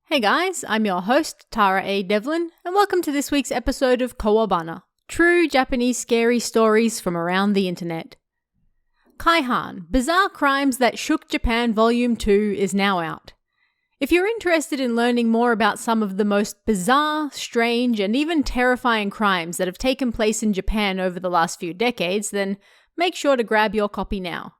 Hey guys, I'm your host, Tara A. Devlin, and welcome to this week's episode of Kawabana, true Japanese scary stories from around the internet. Kaihan, Bizarre Crimes That Shook Japan Volume 2 is now out. If you're interested in learning more about some of the most bizarre, strange, and even terrifying crimes that have taken place in Japan over the last few decades, then make sure to grab your copy now.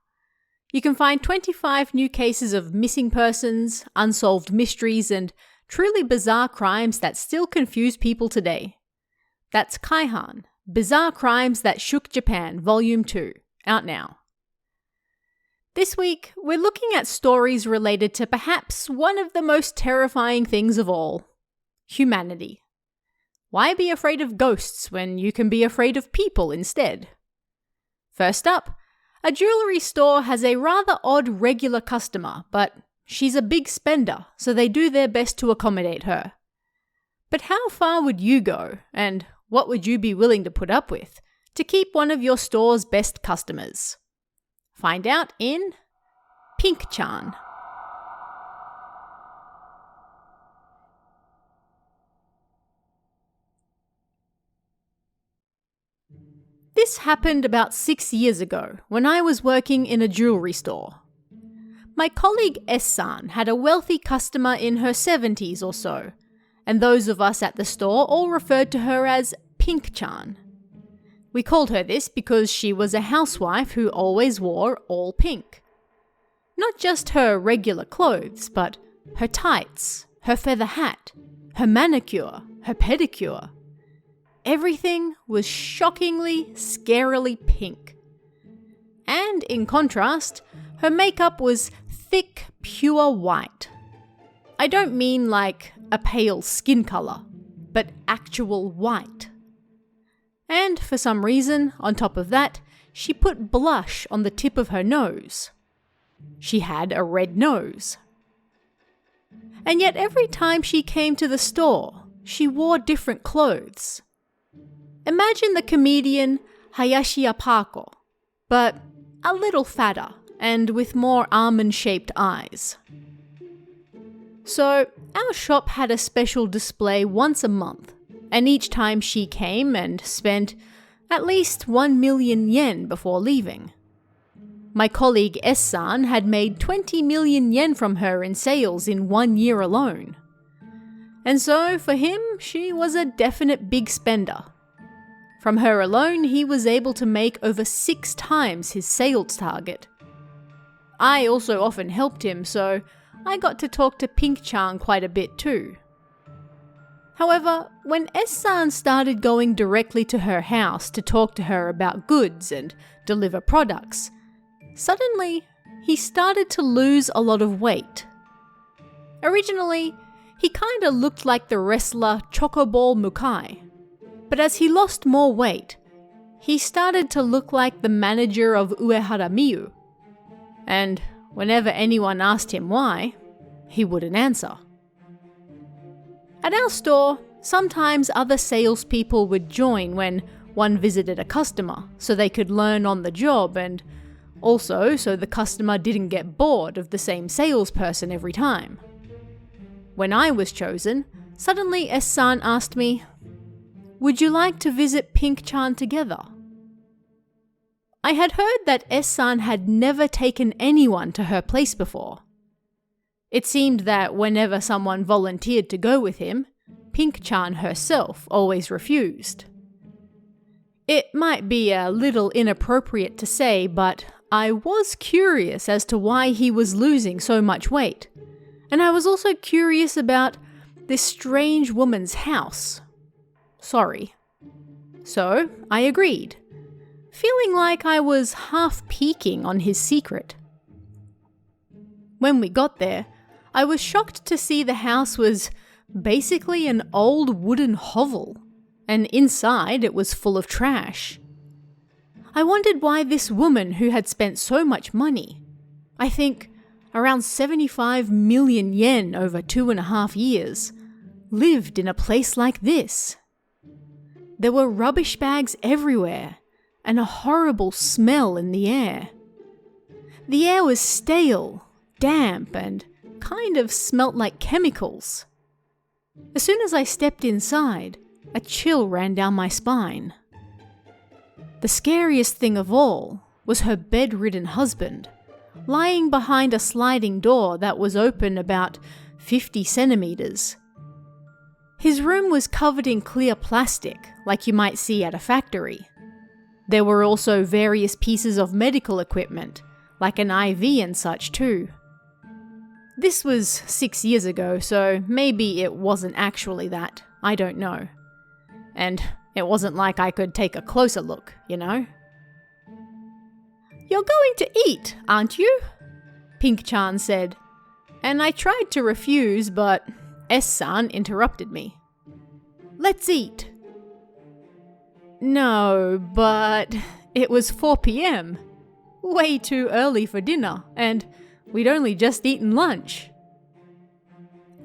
You can find 25 new cases of missing persons, unsolved mysteries, and truly bizarre crimes that still confuse people today. That's Kaihan, Bizarre Crimes That Shook Japan, Volume 2, out now. This week, we're looking at stories related to perhaps one of the most terrifying things of all, humanity. Why be afraid of ghosts when you can be afraid of people instead? First up, a jewellery store has a rather odd regular customer, but she's a big spender, so they do their best to accommodate her. But how far would you go, and what would you be willing to put up with, to keep one of your store's best customers? Find out in Pink-chan. This happened about 6 years ago when I was working in a jewellery store. My colleague S-san had a wealthy customer in her 70s or so, and those of us at the store all referred to her as Pink-chan. We called her this because she was a housewife who always wore all pink. Not just her regular clothes, but her tights, her feather hat, her manicure, her pedicure. Everything was shockingly, scarily pink. And in contrast, her makeup was thick, pure white. I don't mean like a pale skin colour, but actual white. And for some reason, on top of that, she put blush on the tip of her nose. She had a red nose. And yet every time she came to the store, she wore different clothes. Imagine the comedian Hayashi Apako, but a little fatter and with more almond-shaped eyes. So, our shop had a special display once a month, and each time she came and spent at least 1 million yen before leaving. My colleague S-san had made 20 million yen from her in sales in 1 year alone. And so, for him, she was a definite big spender. From her alone, he was able to make over 6 times his sales target. I also often helped him, so I got to talk to Pink-chan quite a bit too. However, when S-san started going directly to her house to talk to her about goods and deliver products, suddenly he started to lose a lot of weight. Originally, he kinda looked like the wrestler Chocoball Mukai. But as he lost more weight, he started to look like the manager of Uehara Miyu. And whenever anyone asked him why, he wouldn't answer. At our store, sometimes other salespeople would join when one visited a customer, so they could learn on the job, and also so the customer didn't get bored of the same salesperson every time. When I was chosen, suddenly S-san asked me, "Would you like to visit Pink-chan together?" I had heard that S-san had never taken anyone to her place before. It seemed that whenever someone volunteered to go with him, Pink-chan herself always refused. It might be a little inappropriate to say, but I was curious as to why he was losing so much weight. And I was also curious about this strange woman's house. Sorry. So, I agreed, feeling like I was half peeking on his secret. When we got there, I was shocked to see the house was basically an old wooden hovel, and inside it was full of trash. I wondered why this woman who had spent so much money, I think around 75 million yen over 2.5 years, lived in a place like this. There were rubbish bags everywhere, and a horrible smell in the air. The air was stale, damp, and kind of smelt like chemicals. As soon as I stepped inside, a chill ran down my spine. The scariest thing of all was her bedridden husband, lying behind a sliding door that was open about 50 centimeters. His room was covered in clear plastic, like you might see at a factory. There were also various pieces of medical equipment, like an IV and such too. This was 6 years ago, so maybe it wasn't actually that, I don't know. And it wasn't like I could take a closer look, you know? "You're going to eat, aren't you?" Pink-chan said, and I tried to refuse, but S-san interrupted me. "Let's eat." No, but it was 4 p.m. Way too early for dinner, and we'd only just eaten lunch.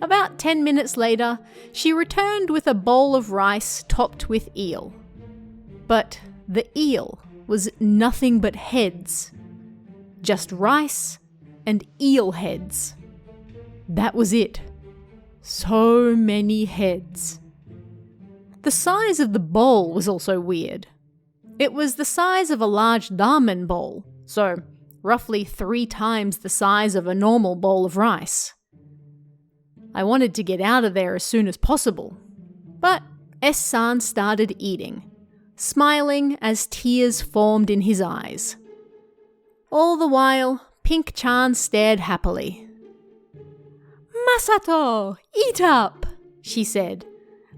About 10 minutes later, she returned with a bowl of rice topped with eel. But the eel was nothing but heads. Just rice and eel heads. That was it. So many heads. The size of the bowl was also weird. It was the size of a large ramen bowl, so roughly 3 times the size of a normal bowl of rice. I wanted to get out of there as soon as possible, but S-san started eating, smiling as tears formed in his eyes. All the while, Pink-chan stared happily. "Masato, eat up," she said,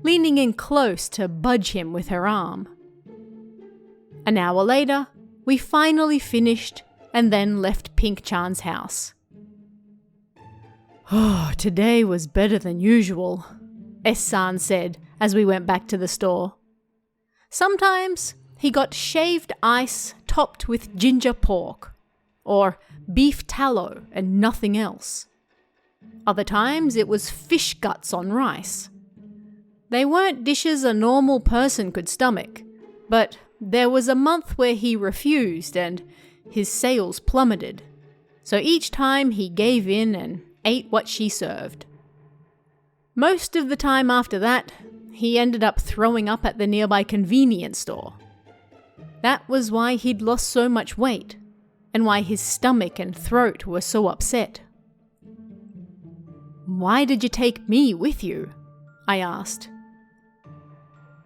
leaning in close to budge him with her arm. An hour later, we finally finished and then left Pink-chan's house. "Oh, today was better than usual," S-san said as we went back to the store. Sometimes he got shaved ice topped with ginger pork, or beef tallow and nothing else. Other times it was fish guts on rice. They weren't dishes a normal person could stomach, but there was a month where he refused and his sales plummeted. So each time he gave in and ate what she served. Most of the time after that, he ended up throwing up at the nearby convenience store. That was why he'd lost so much weight, and why his stomach and throat were so upset. "Why did you take me with you?" I asked.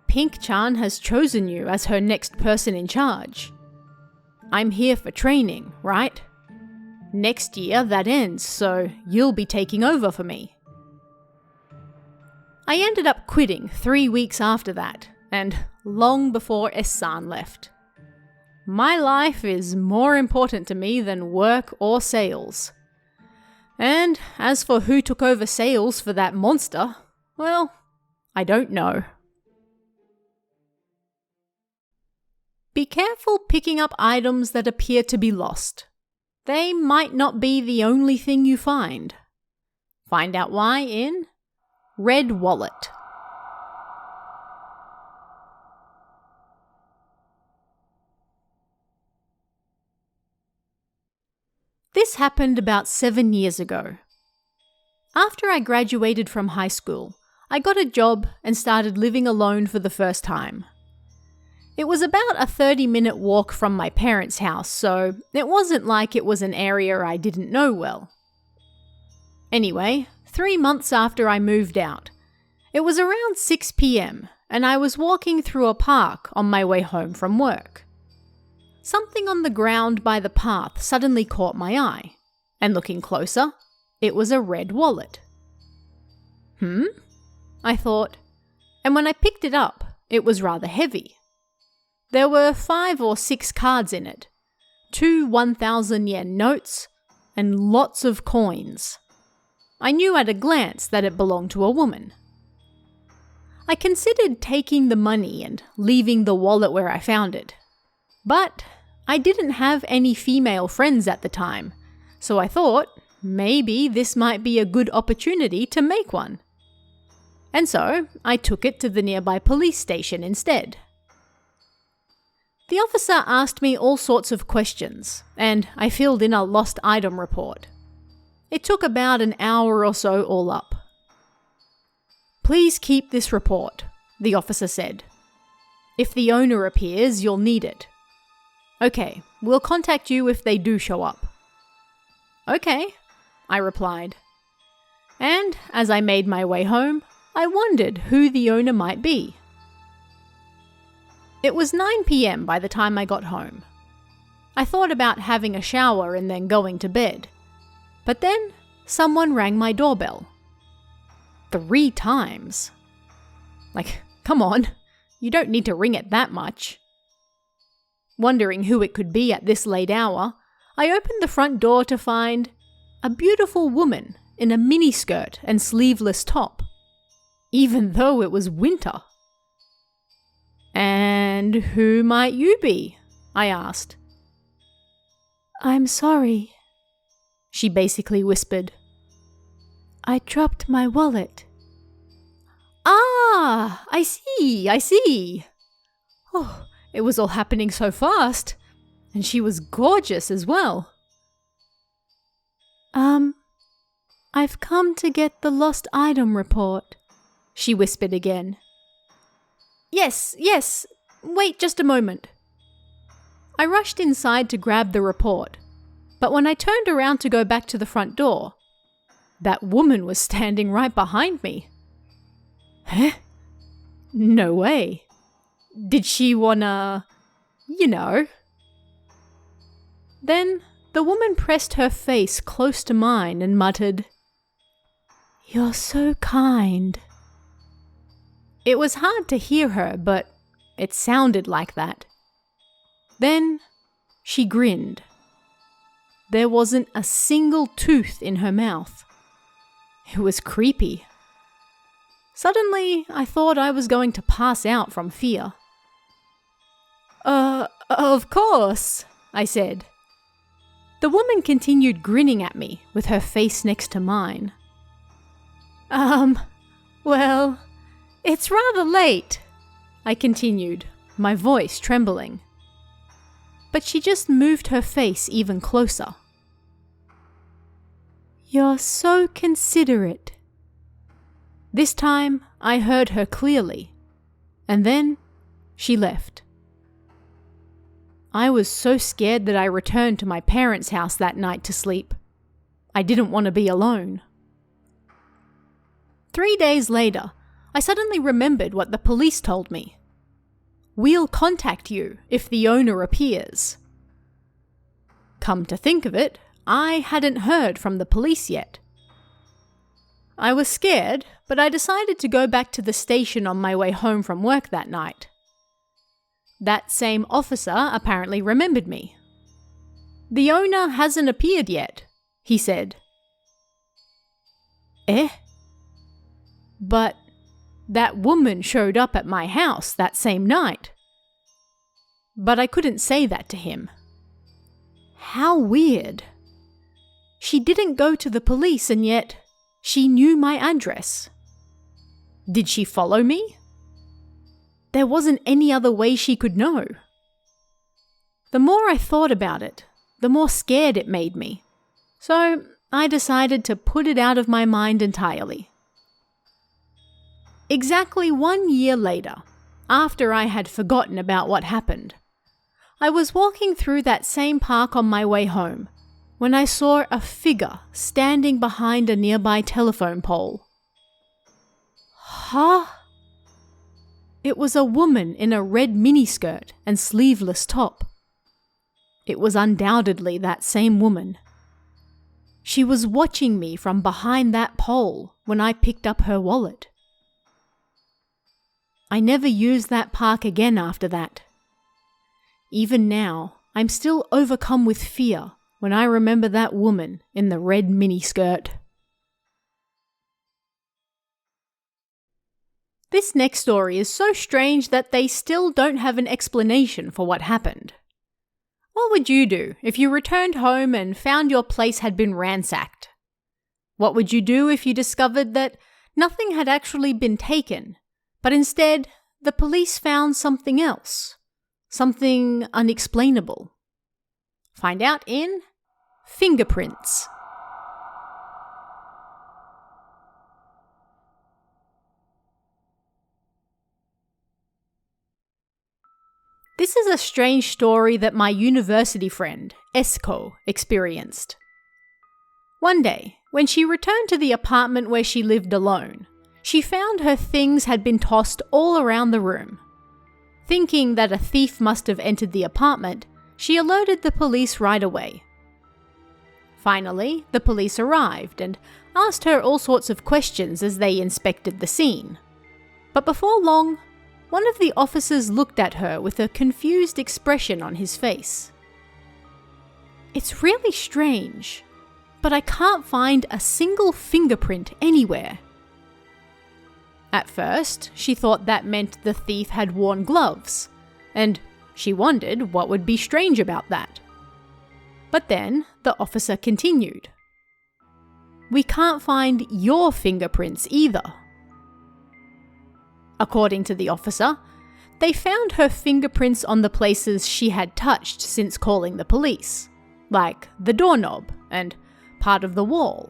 "Pink-chan has chosen you as her next person in charge. I'm here for training, right? Next year that ends, so you'll be taking over for me." I ended up quitting 3 weeks after that, and long before S-san left. My life is more important to me than work or sales. And as for who took over sales for that monster, well, I don't know. Be careful picking up items that appear to be lost. They might not be the only thing you find. Find out why in Red Wallet. This happened about 7 years ago. After I graduated from high school, I got a job and started living alone for the first time. It was about a 30-minute walk from my parents' house, so it wasn't like it was an area I didn't know well. Anyway, 3 months after I moved out, it was around 6 p.m. and I was walking through a park on my way home from work. Something on the ground by the path suddenly caught my eye, and looking closer, it was a red wallet. I thought, and when I picked it up, it was rather heavy. There were 5 or 6 cards in it, 2 1,000 yen notes, and lots of coins. I knew at a glance that it belonged to a woman. I considered taking the money and leaving the wallet where I found it. But I didn't have any female friends at the time, so I thought maybe this might be a good opportunity to make one. And so I took it to the nearby police station instead. The officer asked me all sorts of questions, and I filled in a lost item report. It took about an hour or so all up. Please keep this report, the officer said. If the owner appears, you'll need it. Okay, we'll contact you if they do show up. Okay, I replied. And as I made my way home, I wondered who the owner might be. It was 9 p.m. by the time I got home. I thought about having a shower and then going to bed. But then someone rang my doorbell. 3 times. Like, come on, you don't need to ring it that much. Wondering who it could be at this late hour, I opened the front door to find a beautiful woman in a miniskirt and sleeveless top, even though it was winter. And who might you be? I asked. I'm sorry, she basically whispered. I dropped my wallet. Ah, I see. Oh, it was all happening so fast, and she was gorgeous as well. I've come to get the lost item report, she whispered again. Yes, wait just a moment. I rushed inside to grab the report, but when I turned around to go back to the front door, that woman was standing right behind me. Huh? No way. Did she wanna, Then the woman pressed her face close to mine and muttered, "You're so kind." It was hard to hear her, but it sounded like that. Then she grinned. There wasn't a single tooth in her mouth. It was creepy. Suddenly, I thought I was going to pass out from fear. Of course," I said. The woman continued grinning at me with her face next to mine. Well, it's rather late," I continued, my voice trembling. But she just moved her face even closer. "You're so considerate." This time, I heard her clearly, and then she left. I was so scared that I returned to my parents' house that night to sleep. I didn't want to be alone. 3 days later, I suddenly remembered what the police told me. "We'll contact you if the owner appears." Come to think of it, I hadn't heard from the police yet. I was scared, but I decided to go back to the station on my way home from work that night. That same officer apparently remembered me. "The owner hasn't appeared yet," he said. Eh? But that woman showed up at my house that same night. But I couldn't say that to him. How weird. She didn't go to the police and yet she knew my address. Did she follow me? There wasn't any other way she could know. The more I thought about it, the more scared it made me. So I decided to put it out of my mind entirely. Exactly 1 year later, after I had forgotten about what happened, I was walking through that same park on my way home when I saw a figure standing behind a nearby telephone pole. Huh? It was a woman in a red miniskirt and sleeveless top. It was undoubtedly that same woman. She was watching me from behind that pole when I picked up her wallet. I never used that park again after that. Even now, I'm still overcome with fear when I remember that woman in the red miniskirt. This next story is so strange that they still don't have an explanation for what happened. What would you do if you returned home and found your place had been ransacked? What would you do if you discovered that nothing had actually been taken, but instead the police found something else? Something unexplainable. Find out in Fingerprints. This is a strange story that my university friend, Esko, experienced. One day, when she returned to the apartment where she lived alone, she found her things had been tossed all around the room. Thinking that a thief must have entered the apartment, she alerted the police right away. Finally, the police arrived and asked her all sorts of questions as they inspected the scene. But before long, one of the officers looked at her with a confused expression on his face. "It's really strange, but I can't find a single fingerprint anywhere." At first, she thought that meant the thief had worn gloves, and she wondered what would be strange about that. But then the officer continued, "We can't find your fingerprints either." According to the officer, they found her fingerprints on the places she had touched since calling the police, like the doorknob and part of the wall,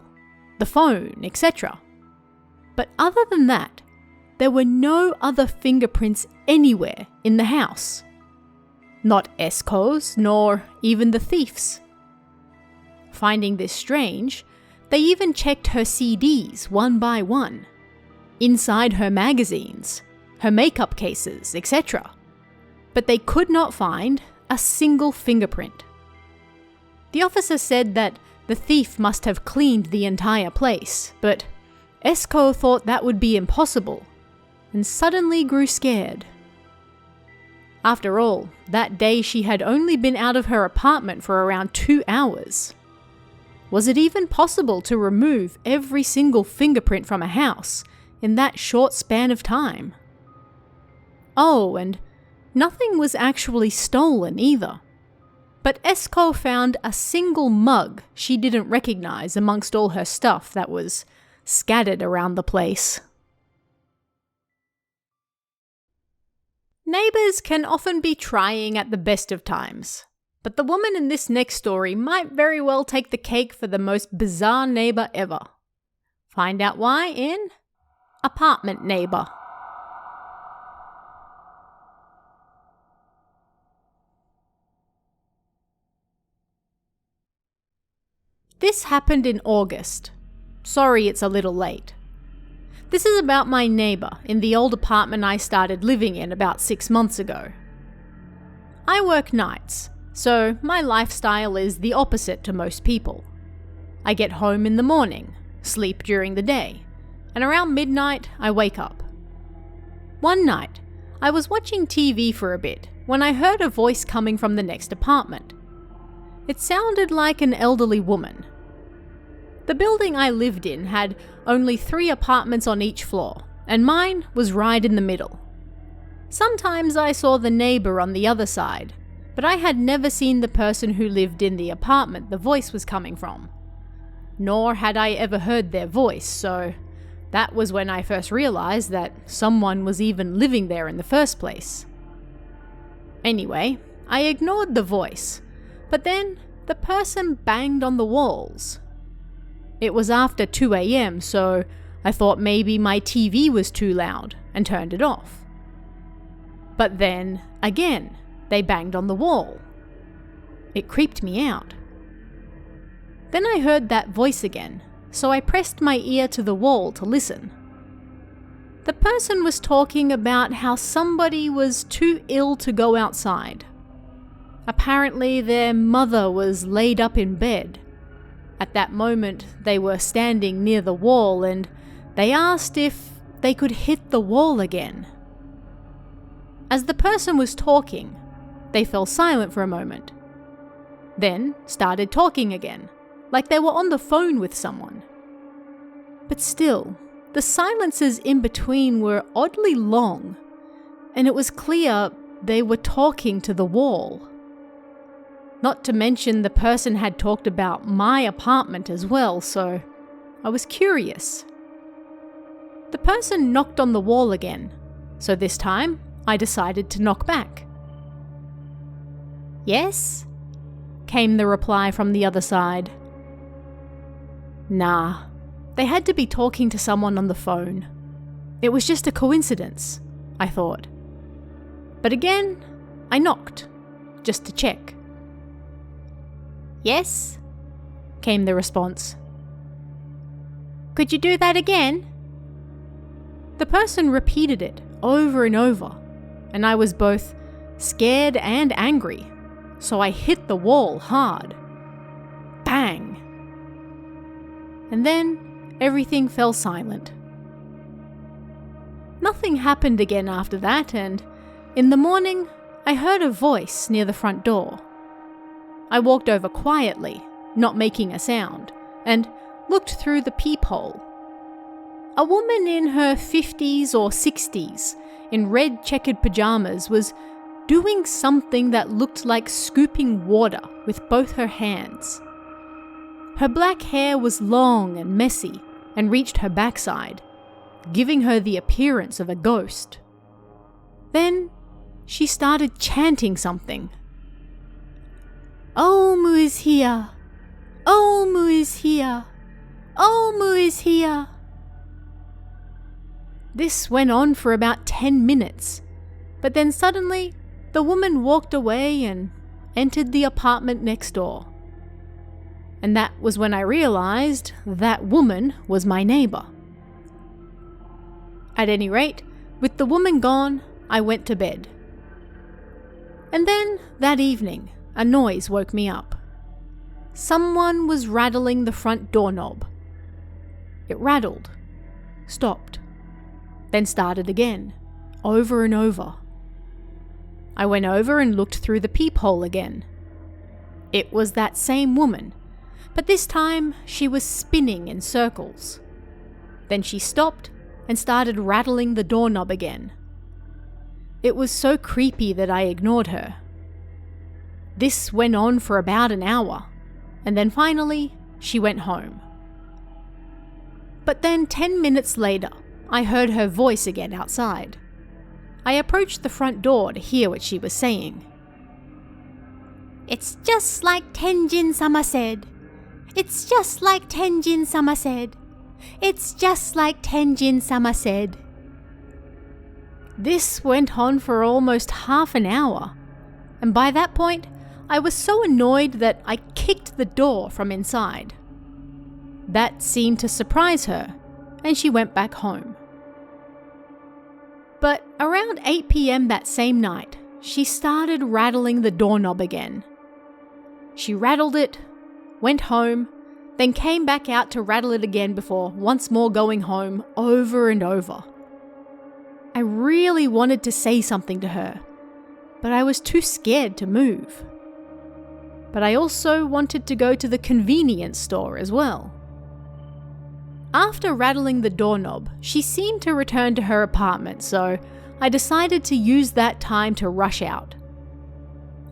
the phone, etc. But other than that, there were no other fingerprints anywhere in the house. Not Esko's, nor even the thief's. Finding this strange, they even checked her CDs one by one, inside her magazines, her makeup cases, etc. But they could not find a single fingerprint. The officer said that the thief must have cleaned the entire place, but Esko thought that would be impossible, and suddenly grew scared. After all, that day she had only been out of her apartment for around 2 hours. Was it even possible to remove every single fingerprint from a house in that short span of time? Oh, and nothing was actually stolen either. But Esko found a single mug she didn't recognize amongst all her stuff that was scattered around the place. Neighbours can often be trying at the best of times, but the woman in this next story might very well take the cake for the most bizarre neighbour ever. Find out why in Apartment Neighbour. This happened in August. Sorry it's a little late. This is about my neighbour in the old apartment I started living in about 6 months ago. I work nights, so my lifestyle is the opposite to most people. I get home in the morning, sleep during the day, and around midnight I wake up. One night, I was watching TV for a bit when I heard a voice coming from the next apartment. It sounded like an elderly woman. The building I lived in had only 3 apartments on each floor, and mine was right in the middle. Sometimes I saw the neighbour on the other side, but I had never seen the person who lived in the apartment the voice was coming from. Nor had I ever heard their voice, so that was when I first realised that someone was even living there in the first place. Anyway, I ignored the voice, but then the person banged on the walls. It was after 2 a.m, so I thought maybe my TV was too loud and turned it off. But then, again, they banged on the wall. It creeped me out. Then I heard that voice again, so I pressed my ear to the wall to listen. The person was talking about how somebody was too ill to go outside. Apparently their mother was laid up in bed. At that moment, they were standing near the wall and they asked if they could hit the wall again. As the person was talking, they fell silent for a moment. Then started talking again, like they were on the phone with someone. But still, the silences in between were oddly long, and it was clear they were talking to the wall. Not to mention the person had talked about my apartment as well, so I was curious. The person knocked on the wall again, so this time I decided to knock back. "Yes?" came the reply from the other side. Nah, they had to be talking to someone on the phone. It was just a coincidence, I thought. But again, I knocked, just to check. "Yes," came the response. "Could you do that again?" The person repeated it over and over, and I was both scared and angry, so I hit the wall hard. Bang! And then everything fell silent. Nothing happened again after that, and in the morning, I heard a voice near the front door. I walked over quietly, not making a sound, and looked through the peephole. A woman in her 50s or 60s, in red checkered pajamas, was doing something that looked like scooping water with both her hands. Her black hair was long and messy and reached her backside, giving her the appearance of a ghost. Then she started chanting something. "Omu is here! Omu is here! Omu is here!" This went on for about 10 minutes, but then suddenly the woman walked away and entered the apartment next door. And that was when I realized that woman was my neighbor. At any rate, with the woman gone, I went to bed. And then, that evening, a noise woke me up. Someone was rattling the front doorknob. It rattled, stopped, then started again, over and over. I went over and looked through the peephole again. It was that same woman, but this time she was spinning in circles. Then she stopped and started rattling the doorknob again. It was so creepy that I ignored her. This went on for about an hour, and then finally she went home. But then 10 minutes later, I heard her voice again outside. I approached the front door to hear what she was saying. "It's just like Tenjin-sama said. It's just like Tenjin-sama said. It's just like Tenjin-sama said." This went on for almost half an hour, and by that point, I was so annoyed that I kicked the door from inside. That seemed to surprise her, and she went back home. But around 8 p.m. that same night, she started rattling the doorknob again. She rattled it, went home, then came back out to rattle it again before once more going home over and over. I really wanted to say something to her, but I was too scared to move. But I also wanted to go to the convenience store as well. After rattling the doorknob, she seemed to return to her apartment, so I decided to use that time to rush out.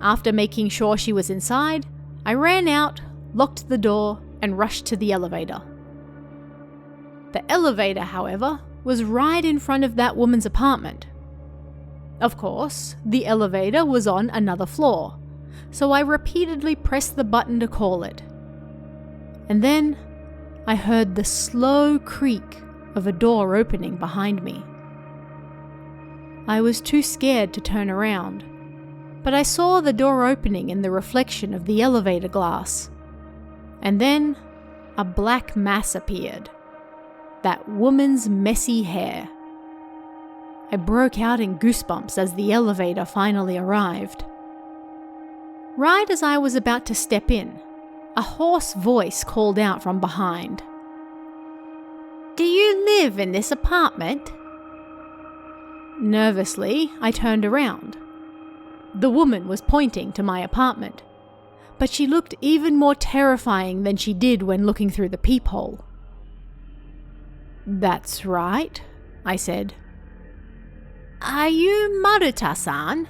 After making sure she was inside, I ran out, locked the door, and rushed to the elevator. The elevator, however, was right in front of that woman's apartment. Of course, the elevator was on another floor, so I repeatedly pressed the button to call it. And then I heard the slow creak of a door opening behind me. I was too scared to turn around, but I saw the door opening in the reflection of the elevator glass. And then a black mass appeared. That woman's messy hair. I broke out in goosebumps as the elevator finally arrived. Right as I was about to step in, a hoarse voice called out from behind. "Do you live in this apartment?" Nervously, I turned around. The woman was pointing to my apartment, but she looked even more terrifying than she did when looking through the peephole. "That's right," I said. "Are you Maruta-san?"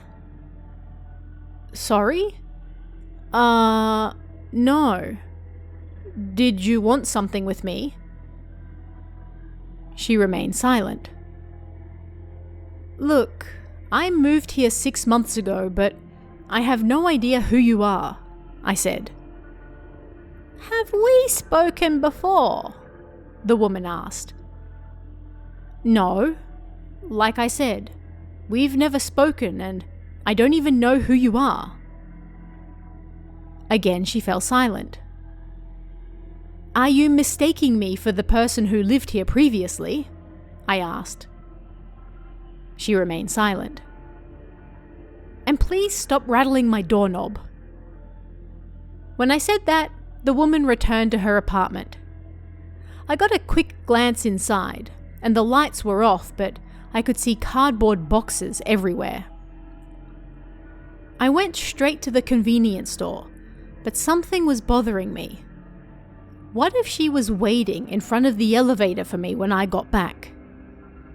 "Sorry? No. Did you want something with me?" She remained silent. "Look, I moved here 6 months ago, but I have no idea who you are," I said. "Have we spoken before?" the woman asked. "No. Like I said, we've never spoken, and I don't even know who you are." Again, she fell silent. "Are you mistaking me for the person who lived here previously?" I asked. She remained silent. "And please stop rattling my doorknob." When I said that, the woman returned to her apartment. I got a quick glance inside, and the lights were off, but I could see cardboard boxes everywhere. I went straight to the convenience store, but something was bothering me. What if she was waiting in front of the elevator for me when I got back?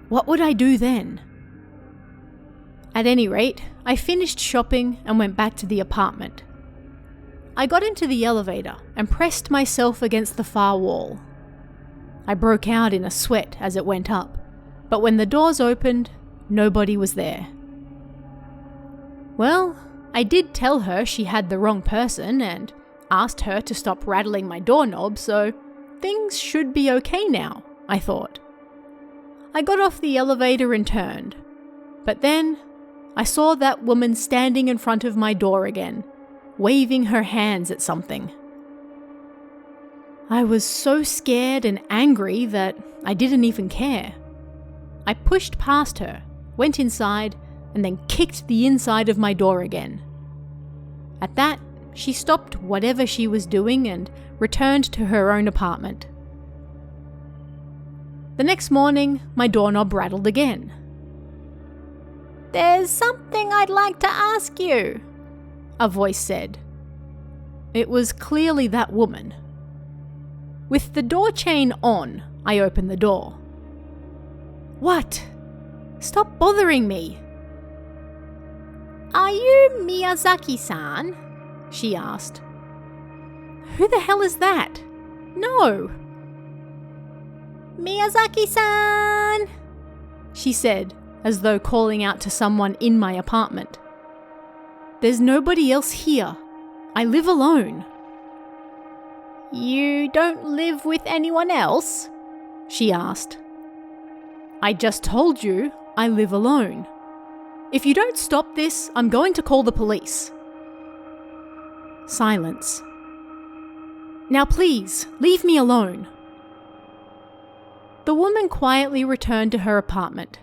What would I do then? At any rate, I finished shopping and went back to the apartment. I got into the elevator and pressed myself against the far wall. I broke out in a sweat as it went up, but when the doors opened, nobody was there. Well, I did tell her she had the wrong person and asked her to stop rattling my doorknob, so things should be okay now, I thought. I got off the elevator and turned, but then I saw that woman standing in front of my door again, waving her hands at something. I was so scared and angry that I didn't even care. I pushed past her, went inside, and then kicked the inside of my door again. At that, she stopped whatever she was doing and returned to her own apartment. The next morning, my doorknob rattled again. "There's something I'd like to ask you," a voice said. It was clearly that woman. With the door chain on, I opened the door. "What? Stop bothering me." "Are you Miyazaki-san?" she asked. "Who the hell is that? No." "Miyazaki-san," she said, as though calling out to someone in my apartment. "There's nobody else here. I live alone." "You don't live with anyone else?" she asked. "I just told you I live alone. If you don't stop this, I'm going to call the police." Silence. "Now please, leave me alone." The woman quietly returned to her apartment.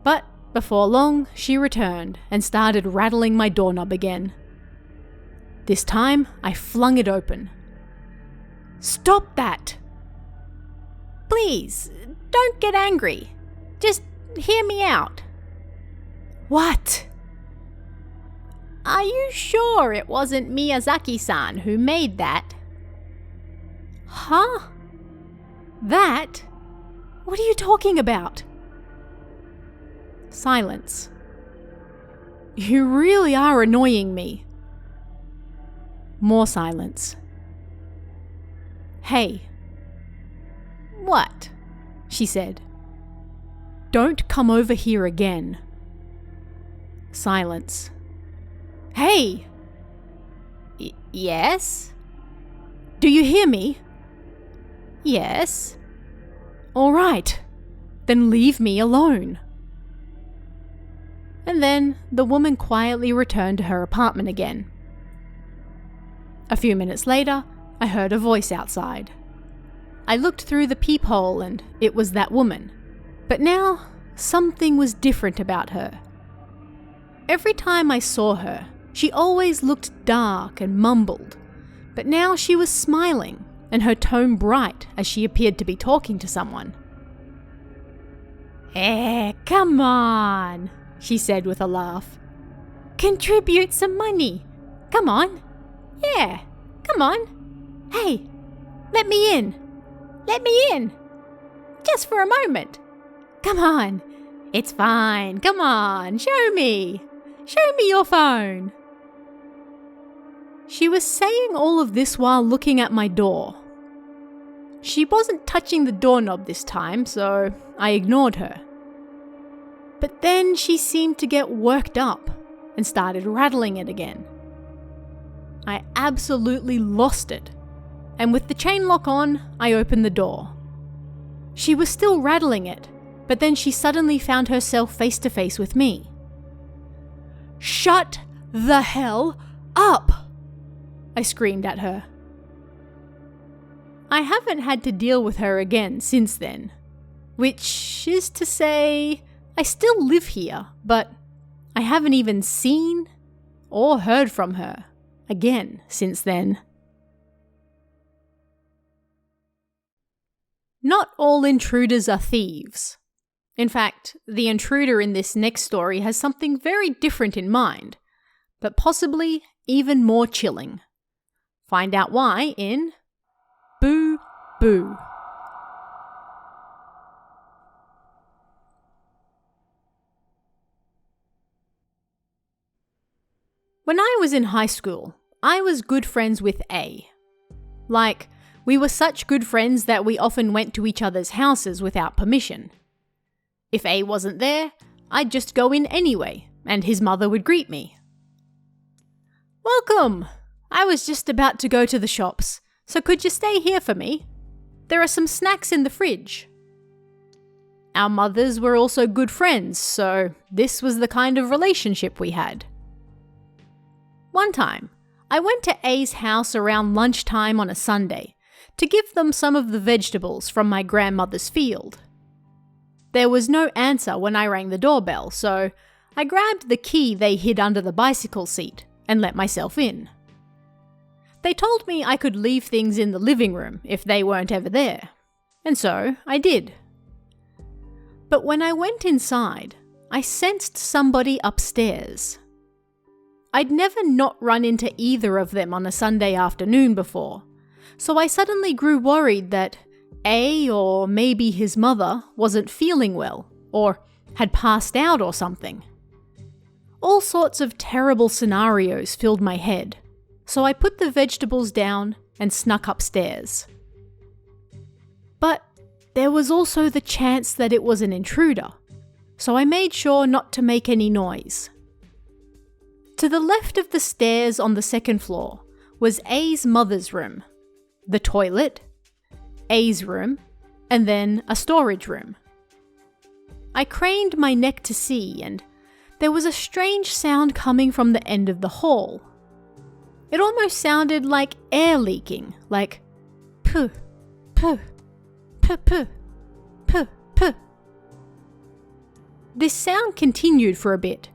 But before long, she returned and started rattling my doorknob again. This time, I flung it open. "Stop that!" "Please, don't get angry. Just hear me out." "What?" "Are you sure it wasn't Miyazaki-san who made that?" "Huh? That? What are you talking about?" Silence. "You really are annoying me." More silence. "Hey." "What?" she said. "Don't come over here again." Silence. "Hey!" Yes?" "Do you hear me?" "Yes." "All right. Then leave me alone." And then the woman quietly returned to her apartment again. A few minutes later, I heard a voice outside. I looked through the peephole and it was that woman. But now, something was different about her. Every time I saw her, she always looked dark and mumbled. But now she was smiling and her tone bright as she appeared to be talking to someone. Come on," she said with a laugh. "Contribute some money. Come on. Yeah, come on. Hey, let me in. Let me in. Just for a moment. Come on. It's fine. Come on. Show me. Show me your phone." She was saying all of this while looking at my door. She wasn't touching the doorknob this time, so I ignored her. But then she seemed to get worked up and started rattling it again. I absolutely lost it, and with the chain lock on, I opened the door. She was still rattling it, but then she suddenly found herself face to face with me. "Shut the hell up!" I screamed at her. I haven't had to deal with her again since then, which is to say, I still live here, but I haven't even seen or heard from her again since then. Not all intruders are thieves. In fact, the intruder in this next story has something very different in mind, but possibly even more chilling. Find out why in Boo Boo. When I was in high school, I was good friends with A. Like, we were such good friends that we often went to each other's houses without permission. If A wasn't there, I'd just go in anyway, and his mother would greet me. "Welcome! I was just about to go to the shops, so could you stay here for me? There are some snacks in the fridge." Our mothers were also good friends, so this was the kind of relationship we had. One time, I went to A's house around lunchtime on a Sunday to give them some of the vegetables from my grandmother's field. There was no answer when I rang the doorbell, so I grabbed the key they hid under the bicycle seat and let myself in. They told me I could leave things in the living room if they weren't ever there, and so I did. But when I went inside, I sensed somebody upstairs. I'd never not run into either of them on a Sunday afternoon before, so I suddenly grew worried that A, or maybe his mother, wasn't feeling well, or had passed out or something. All sorts of terrible scenarios filled my head, so I put the vegetables down and snuck upstairs. But there was also the chance that it was an intruder, so I made sure not to make any noise. To the left of the stairs on the second floor was A's mother's room, the toilet, A's room, and then a storage room. I craned my neck to see, and there was a strange sound coming from the end of the hall. It almost sounded like air leaking, like puh, puh, puh, puh, puh, puh. This sound continued for a bit,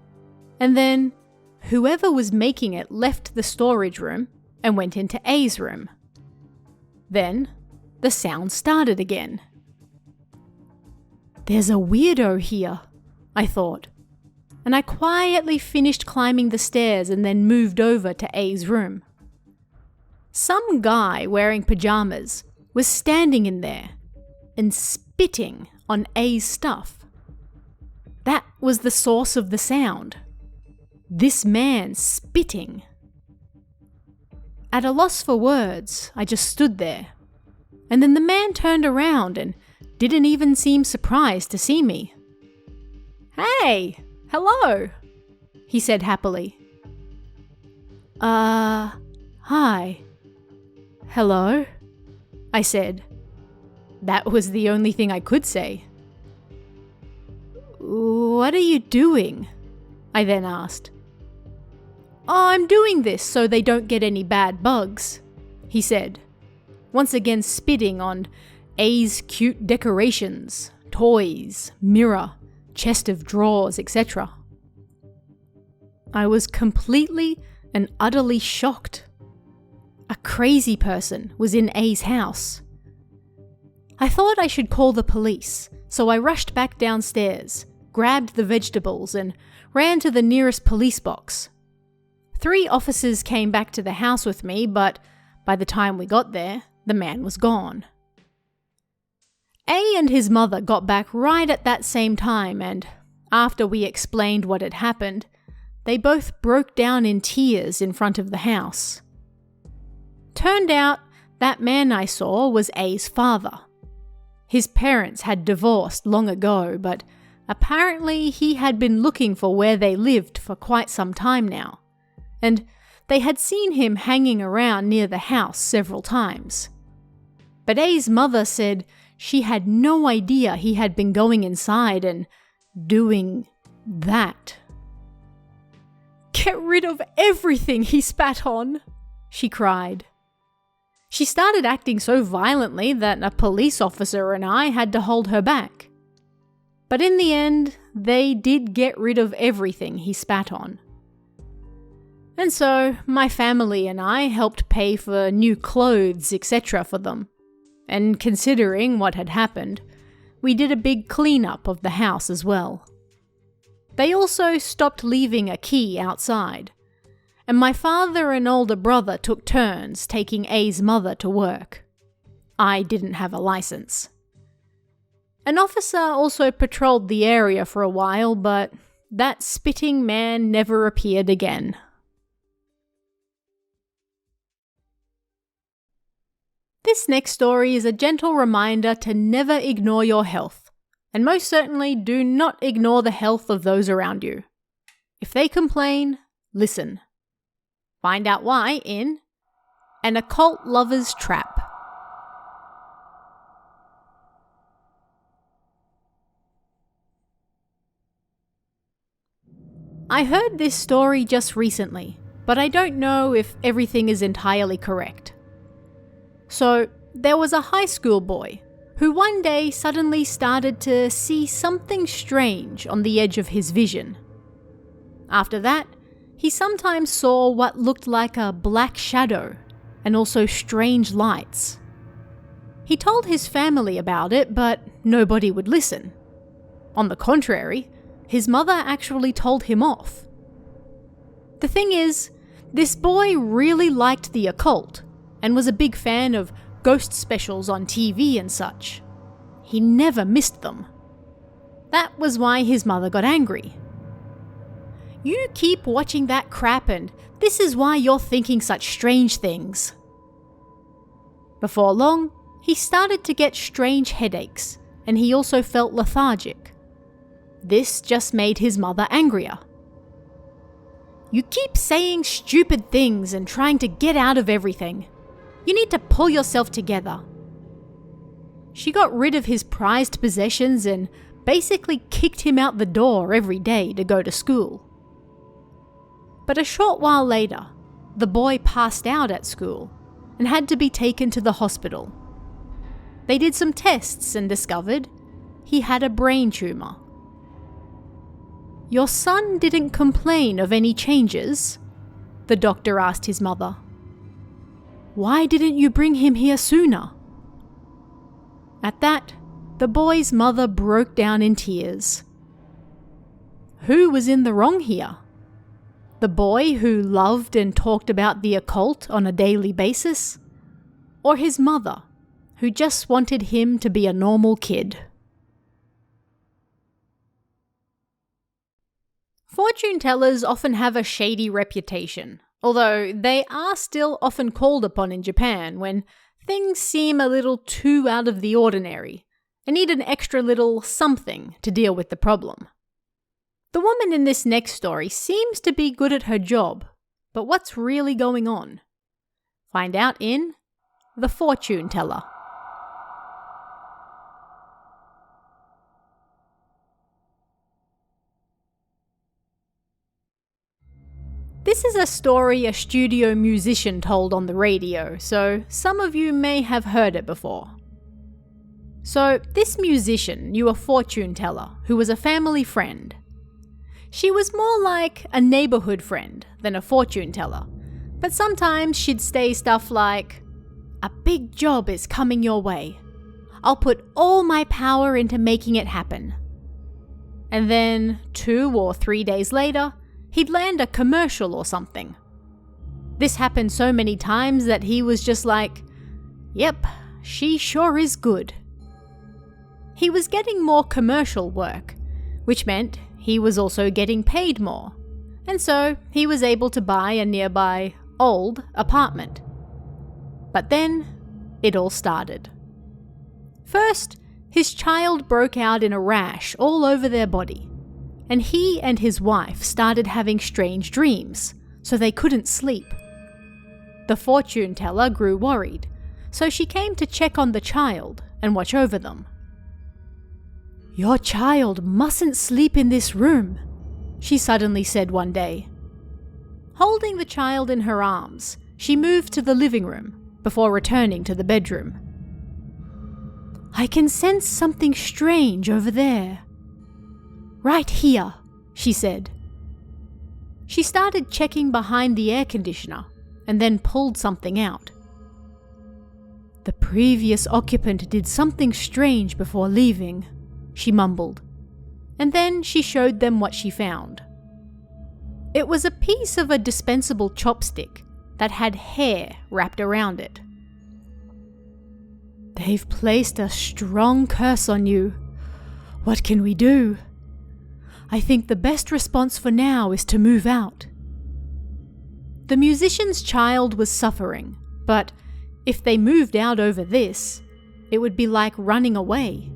and then whoever was making it left the storage room and went into A's room. Then the sound started again. "There's a weirdo here," I thought, and I quietly finished climbing the stairs and then moved over to A's room. Some guy wearing pajamas was standing in there and spitting on A's stuff. That was the source of the sound. This man spitting. At a loss for words, I just stood there. And then the man turned around and didn't even seem surprised to see me. "Hey, hello," he said happily. Hi. Hello," I said. That was the only thing I could say. "What are you doing?" I then asked. "Oh, I'm doing this so they don't get any bad bugs," he said, once again spitting on A's cute decorations, toys, mirror, chest of drawers, etc. I was completely and utterly shocked. A crazy person was in A's house. I thought I should call the police, so I rushed back downstairs, grabbed the vegetables, and ran to the nearest police box. 3 officers came back to the house with me, but by the time we got there, the man was gone. A and his mother got back right at that same time, and after we explained what had happened, they both broke down in tears in front of the house. Turned out that man I saw was A's father. His parents had divorced long ago, but apparently he had been looking for where they lived for quite some time now, and they had seen him hanging around near the house several times. But A's mother said she had no idea he had been going inside and doing that. get rid of everything he spat on," she cried. She started acting so violently that a police officer and I had to hold her back. But in the end, they did get rid of everything he spat on. And so, my family and I helped pay for new clothes, etc. for them. And considering what had happened, we did a big cleanup of the house as well. They also stopped leaving a key outside, and my father and older brother took turns taking A's mother to work. I didn't have a license. An officer also patrolled the area for a while, but that spitting man never appeared again. This next story is a gentle reminder to never ignore your health, and most certainly do not ignore the health of those around you. If they complain, listen. Find out why in An Occult Lover's Trap. I heard this story just recently, but I don't know if everything is entirely correct. So, there was a high school boy who one day suddenly started to see something strange on the edge of his vision. After that, he sometimes saw what looked like a black shadow and also strange lights. He told his family about it, but nobody would listen. On the contrary, his mother actually told him off. The thing is, this boy really liked the occult and was a big fan of ghost specials on TV and such. He never missed them. That was why his mother got angry. "You keep watching that crap and this is why you're thinking such strange things." Before long, he started to get strange headaches and he also felt lethargic. This just made his mother angrier. "You keep saying stupid things and trying to get out of everything. You need to pull yourself together." She got rid of his prized possessions and basically kicked him out the door every day to go to school. But a short while later, the boy passed out at school and had to be taken to the hospital. They did some tests and discovered he had a brain tumor. "Your son didn't complain of any changes?" the doctor asked his mother. "Why didn't you bring him here sooner?" At that, the boy's mother broke down in tears. Who was in the wrong here? The boy who loved and talked about the occult on a daily basis? Or his mother, who just wanted him to be a normal kid? Fortune tellers often have a shady reputation, although they are still often called upon in Japan when things seem a little too out of the ordinary and need an extra little something to deal with the problem. The woman in this next story seems to be good at her job, but what's really going on? Find out in The Fortune Teller. This is a story a studio musician told on the radio, so some of you may have heard it before. So, this musician knew a fortune teller who was a family friend. She was more like a neighborhood friend than a fortune teller, but sometimes she'd say stuff like, "A big job is coming your way. I'll put all my power into making it happen." And then 2 or 3 days later, he'd land a commercial or something. This happened so many times that he was just like, "Yep, she sure is good." He was getting more commercial work, which meant he was also getting paid more, and so he was able to buy a nearby old apartment. But then, it all started. First, his child broke out in a rash all over their body, and he and his wife started having strange dreams, so they couldn't sleep. The fortune teller grew worried, so she came to check on the child and watch over them. "Your child mustn't sleep in this room," she suddenly said one day. Holding the child in her arms, she moved to the living room before returning to the bedroom. "I can sense something strange over there. Right here," she said. She started checking behind the air conditioner and then pulled something out. "The previous occupant did something strange before leaving," she mumbled, and then she showed them what she found. It was a piece of a dispensable chopstick that had hair wrapped around it. "They've placed a strong curse on you. What can we do? I think the best response for now is to move out." The musician's child was suffering, but if they moved out over this, it would be like running away,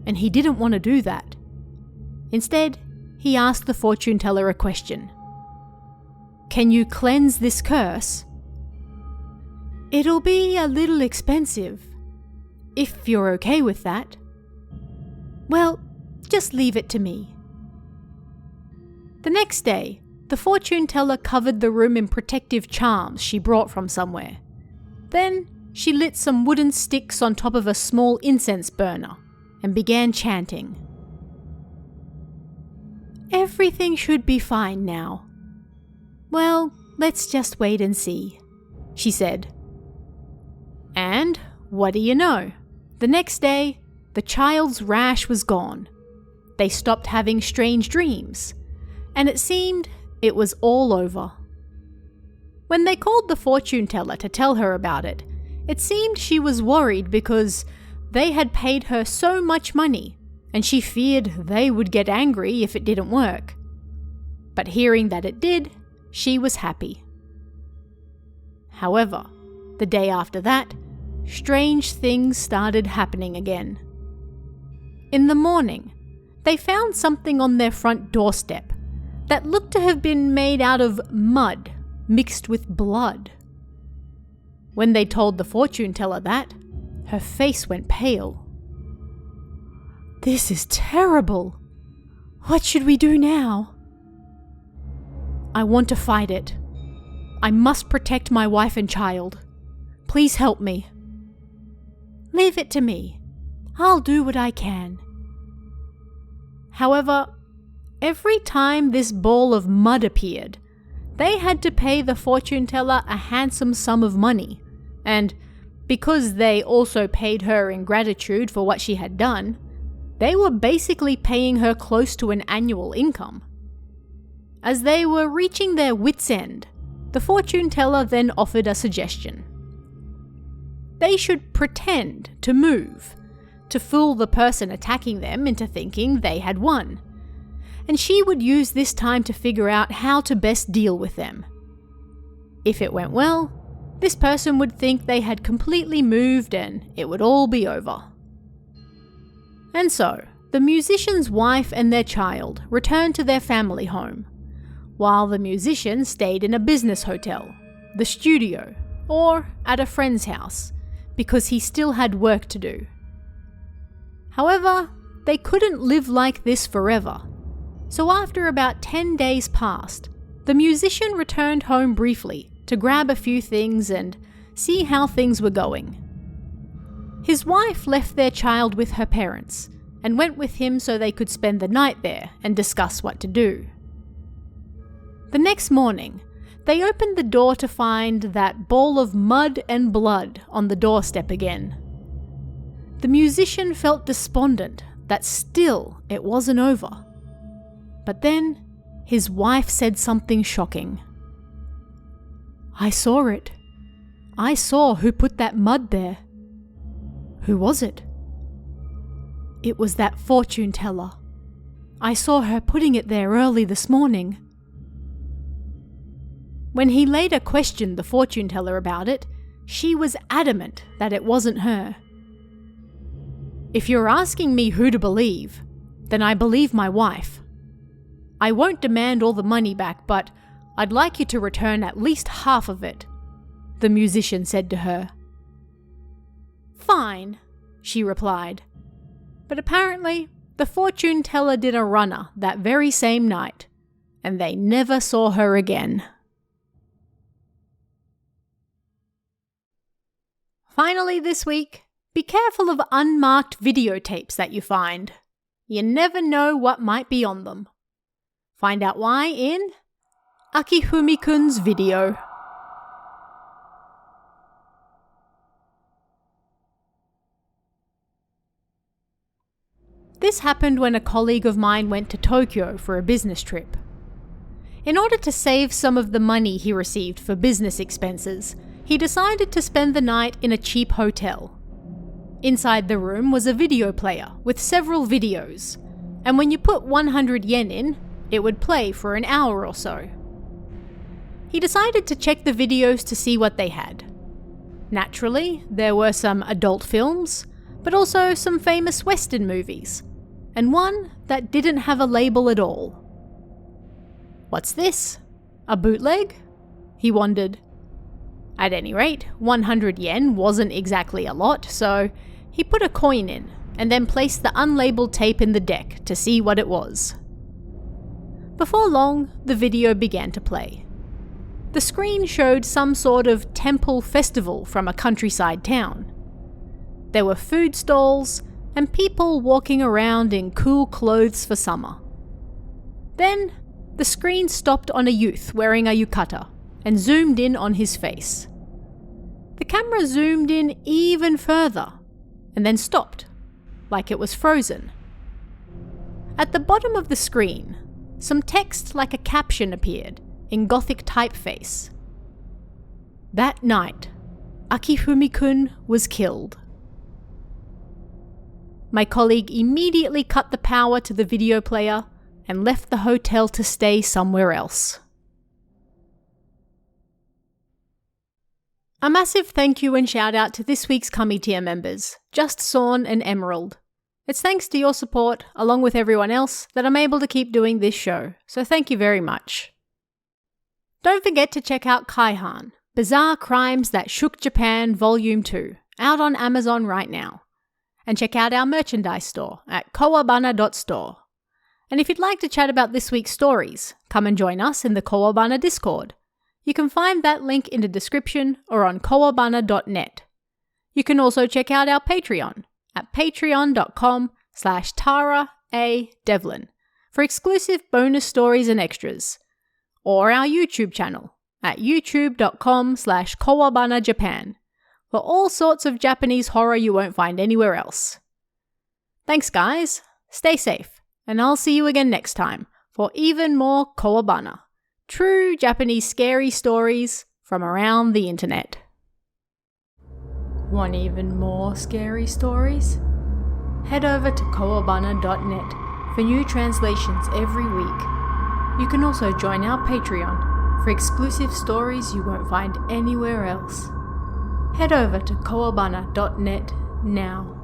and he didn't want to do that. Instead, he asked the fortune teller a question. "Can you cleanse this curse?" "It'll be a little expensive, if you're okay with that." "Well, just leave it to me." The next day, the fortune teller covered the room in protective charms she brought from somewhere. Then she lit some wooden sticks on top of a small incense burner and began chanting. "Everything should be fine now. Well, let's just wait and see," she said. And what do you know? The next day, the child's rash was gone. They stopped having strange dreams, and it seemed it was all over. When they called the fortune teller to tell her about it, it seemed she was worried because they had paid her so much money, and she feared they would get angry if it didn't work. But hearing that it did, she was happy. However, the day after that, strange things started happening again. In the morning, they found something on their front doorstep that looked to have been made out of mud mixed with blood. When they told the fortune teller that, her face went pale. "This is terrible. What should we do now?" "I want to fight it. I must protect my wife and child. Please help me." "Leave it to me. I'll do what I can." However, every time this ball of mud appeared, they had to pay the fortune teller a handsome sum of money, and because they also paid her in gratitude for what she had done, they were basically paying her close to an annual income. As they were reaching their wits' end, the fortune teller then offered a suggestion. They should pretend to move, to fool the person attacking them into thinking they had won, and she would use this time to figure out how to best deal with them. If it went well, this person would think they had completely moved and it would all be over. And so, the musician's wife and their child returned to their family home, while the musician stayed in a business hotel, the studio, or at a friend's house, because he still had work to do. However, they couldn't live like this forever, so after about 10 days passed, the musician returned home briefly to grab a few things and see how things were going. His wife left their child with her parents and went with him so they could spend the night there and discuss what to do. The next morning, they opened the door to find that ball of mud and blood on the doorstep again. The musician felt despondent that still it wasn't over. But then, his wife said something shocking. "I saw it. I saw who put that mud there." "Who was it?" "It was that fortune teller. I saw her putting it there early this morning." When he later questioned the fortune teller about it, she was adamant that it wasn't her. "If you're asking me who to believe, then I believe my wife. I won't demand all the money back, but I'd like you to return at least half of it," the musician said to her. "Fine," she replied. But apparently, the fortune teller did a runner that very same night, and they never saw her again. Finally this week, be careful of unmarked videotapes that you find. You never know what might be on them. Find out why in Akifumi-kun's video. This happened when a colleague of mine went to Tokyo for a business trip. In order to save some of the money he received for business expenses, he decided to spend the night in a cheap hotel. Inside the room was a video player with several videos, and when you put 100 yen in, it would play for an hour or so. He decided to check the videos to see what they had. Naturally, there were some adult films, but also some famous Western movies, and one that didn't have a label at all. What's this? A bootleg? He wondered. At any rate, 100 yen wasn't exactly a lot, so he put a coin in and then placed the unlabeled tape in the deck to see what it was. Before long, the video began to play. The screen showed some sort of temple festival from a countryside town. There were food stalls and people walking around in cool clothes for summer. Then, the screen stopped on a youth wearing a yukata and zoomed in on his face. The camera zoomed in even further and then stopped, like it was frozen. At the bottom of the screen, some text like a caption appeared in Gothic typeface. That night, Akifumi-kun was killed. My colleague immediately cut the power to the video player and left the hotel to stay somewhere else. A massive thank you and shout out to this week's Kami tier members, Just Sawn and Emerald. It's thanks to your support, along with everyone else, that I'm able to keep doing this show, so thank you very much. Don't forget to check out Kaihan, Bizarre Crimes That Shook Japan Volume 2, out on Amazon right now. And check out our merchandise store at kowabana.store. And if you'd like to chat about this week's stories, come and join us in the Kowabana Discord. You can find that link in the description or on kowabana.net. You can also check out our Patreon at patreon.com/Tara A. Devlin for exclusive bonus stories and extras, or our YouTube channel at youtube.com/KowabanaJapan for all sorts of Japanese horror you won't find anywhere else. Thanks guys, stay safe, and I'll see you again next time for even more Kowabana. True Japanese scary stories from around the internet. Want even more scary stories? Head over to kowabana.net for new translations every week. You can also join our Patreon for exclusive stories you won't find anywhere else. Head over to kowabana.net now.